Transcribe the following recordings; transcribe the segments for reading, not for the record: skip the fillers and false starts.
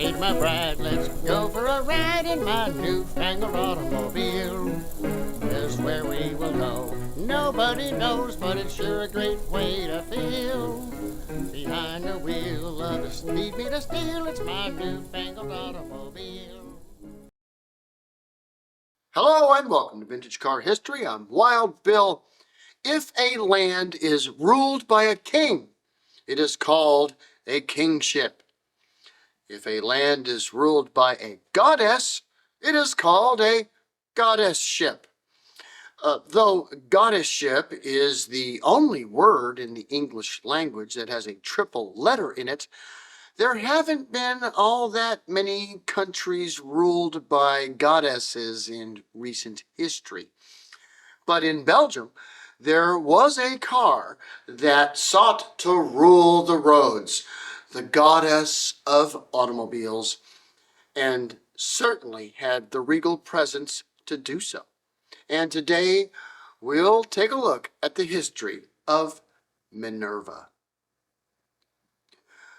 meet my bride. Let's go for a ride in my newfangled automobile. Just where we will go, nobody knows, but it's sure a great way to feel. Behind the wheel of the speed meter steel, it's my newfangled automobile. Hello and welcome to Vintage Car History. I'm Wild Bill. If a land is ruled by a king, it is called a kingship. If a land is ruled by a goddess, it is called a goddessship. Though goddessship is the only word in the English language that has a triple letter in it, there haven't been all that many countries ruled by goddesses in recent history. But in Belgium, there was a car that sought to rule the roads, the goddess of automobiles, and certainly had the regal presence to do so. And today, we'll take a look at the history of Minerva.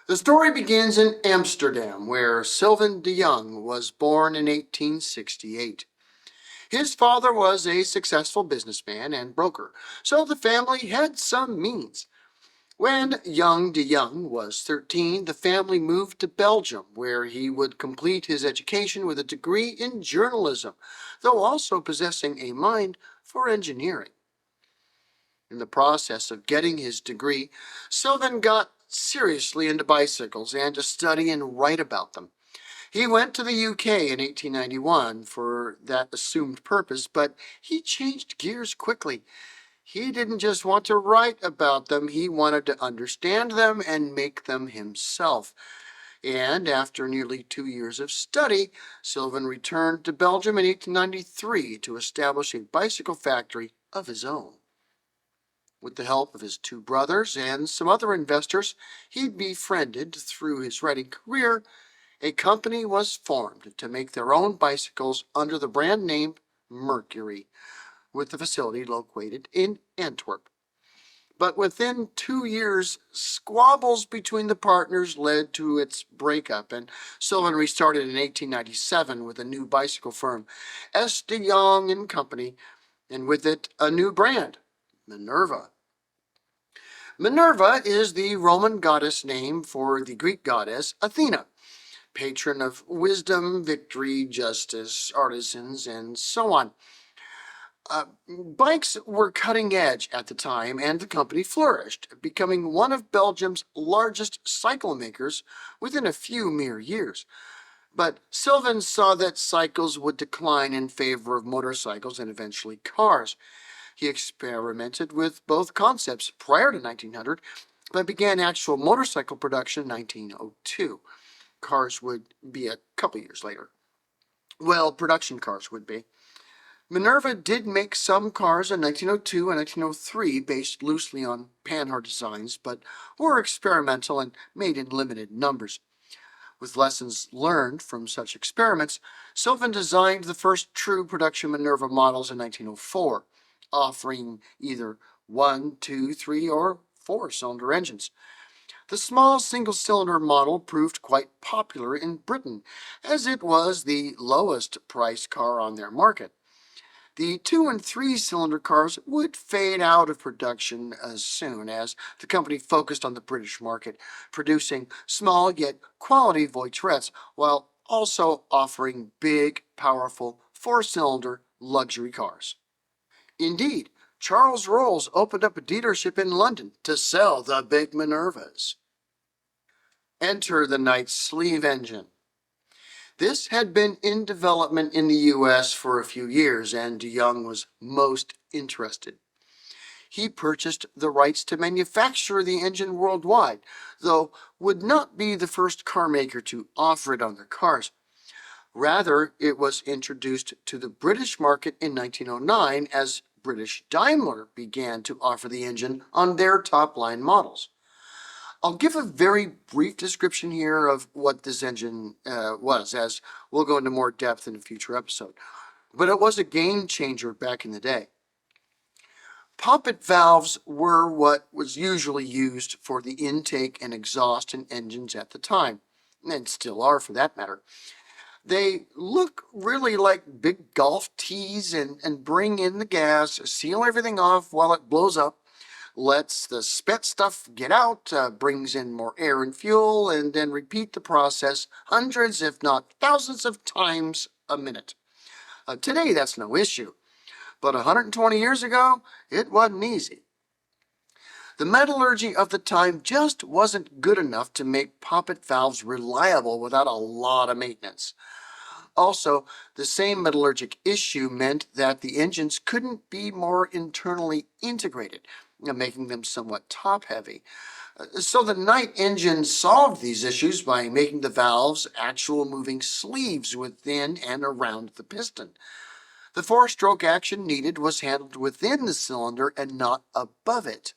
The story begins in Amsterdam, where Silvain de Jong was born in 1868. His father was a successful businessman and broker, so the family had some means. When young de Jong was 13, the family moved to Belgium, where he would complete his education with a degree in journalism, though also possessing a mind for engineering. In the process of getting his degree, Silvain got seriously into bicycles and to study and write about them. He went to the UK in 1891 for that assumed purpose, but he changed gears quickly. He didn't just want to write about them, he wanted to understand them and make them himself. And after nearly 2 years of study, Silvain returned to Belgium in 1893 to establish a bicycle factory of his own. With the help of his two brothers and some other investors he'd befriended through his writing career, a company was formed to make their own bicycles under the brand name Mercury, with the facility located in Antwerp. But within 2 years, squabbles between the partners led to its breakup, and Silvain restarted in 1897 with a new bicycle firm, S. de Jong and Company, and with it a new brand, Minerva. Minerva is the Roman goddess name for the Greek goddess Athena, patron of wisdom, victory, justice, artisans, and so on. Bikes were cutting edge at the time, and the company flourished, becoming one of Belgium's largest cycle makers within a few mere years. But Silvain saw that cycles would decline in favor of motorcycles and eventually cars. He experimented with both concepts prior to 1900, but began actual motorcycle production in 1902. Cars would be a couple years later. Well, production cars would be. Minerva did make some cars in 1902 and 1903 based loosely on Panhard designs, but were experimental and made in limited numbers. With lessons learned from such experiments, Silvain designed the first true production Minerva models in 1904, offering either 1, 2, 3, or 4-cylinder engines. The small single-cylinder model proved quite popular in Britain, as it was the lowest priced car on their market. The 2- and 3-cylinder cars would fade out of production as soon as the company focused on the British market, producing small yet quality Voiturettes while also offering big, powerful 4-cylinder luxury cars. Indeed, Charles Rolls opened up a dealership in London to sell the big Minervas. Enter the Knight sleeve engine. This had been in development in the U.S. for a few years, and de Jong was most interested. He purchased the rights to manufacture the engine worldwide, though would not be the first car maker to offer it on their cars. Rather, it was introduced to the British market in 1909 as British Daimler began to offer the engine on their top-line models. I'll give a very brief description here of what this engine was, as we'll go into more depth in a future episode. But it was a game changer back in the day. Poppet valves were what was usually used for the intake and exhaust in engines at the time. and still are for that matter. They look really like big golf tees and bring in the gas, seal everything off while it blows up, lets the spent stuff get out, brings in more air and fuel, and then repeat the process hundreds, if not thousands of times a minute. Today, that's no issue, but 120 years ago, it wasn't easy. The metallurgy of the time just wasn't good enough to make poppet valves reliable without a lot of maintenance. Also, the same metallurgic issue meant that the engines couldn't be more internally integrated, making them somewhat top-heavy. So the Knight engine solved these issues by making the valves actual moving sleeves within and around the piston. The four-stroke action needed was handled within the cylinder and not above it.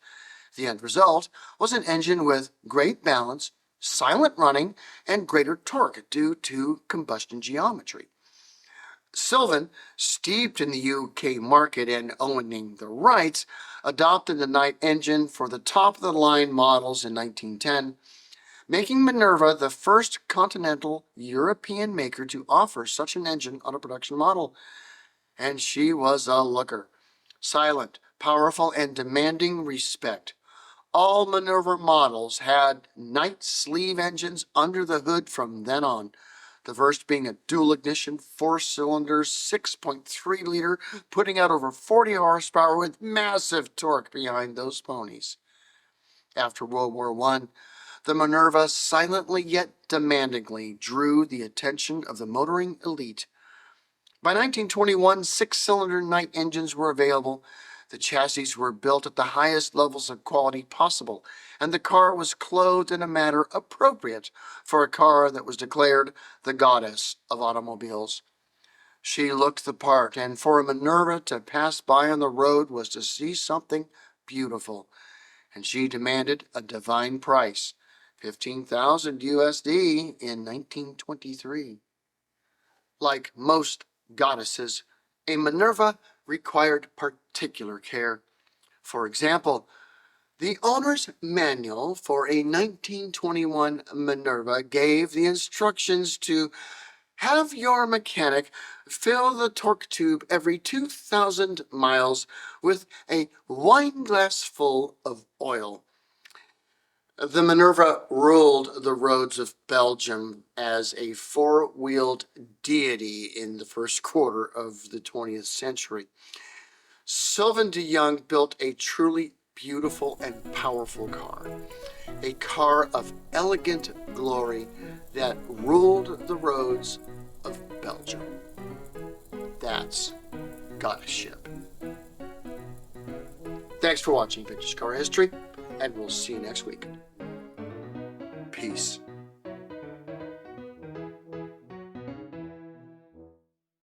The end result was an engine with great balance, silent running, and greater torque due to combustion geometry. Silvain, steeped in the UK market and owning the rights, adopted the Knight engine for the top-of-the-line models in 1910, making Minerva the first continental European maker to offer such an engine on a production model. And she was a looker. Silent, powerful, and demanding respect. All Minerva models had Knight sleeve engines under the hood from then on. The first being a dual-ignition, four-cylinder, 6.3-liter, putting out over 40 horsepower with massive torque behind those ponies. After World War I, the Minerva silently yet demandingly drew the attention of the motoring elite. By 1921, six-cylinder Knight engines were available. The chassis were built at the highest levels of quality possible, and the car was clothed in a manner appropriate for a car that was declared the goddess of automobiles. She looked the part, and for a Minerva to pass by on the road was to see something beautiful, and she demanded a divine price, 15,000 USD in 1923. Like most goddesses, a Minerva required particular care. For example, the owner's manual for a 1921 Minerva gave the instructions to have your mechanic fill the torque tube every 2,000 miles with a wine glass full of oil. The Minerva ruled the roads of Belgium as a four-wheeled deity in the first quarter of the 20th century. Silvain de Jong built a truly beautiful and powerful car, a car of elegant glory that ruled the roads of Belgium. That's goddessship. Thanks for watching Vintage Car History, and we'll see you next week. Peace.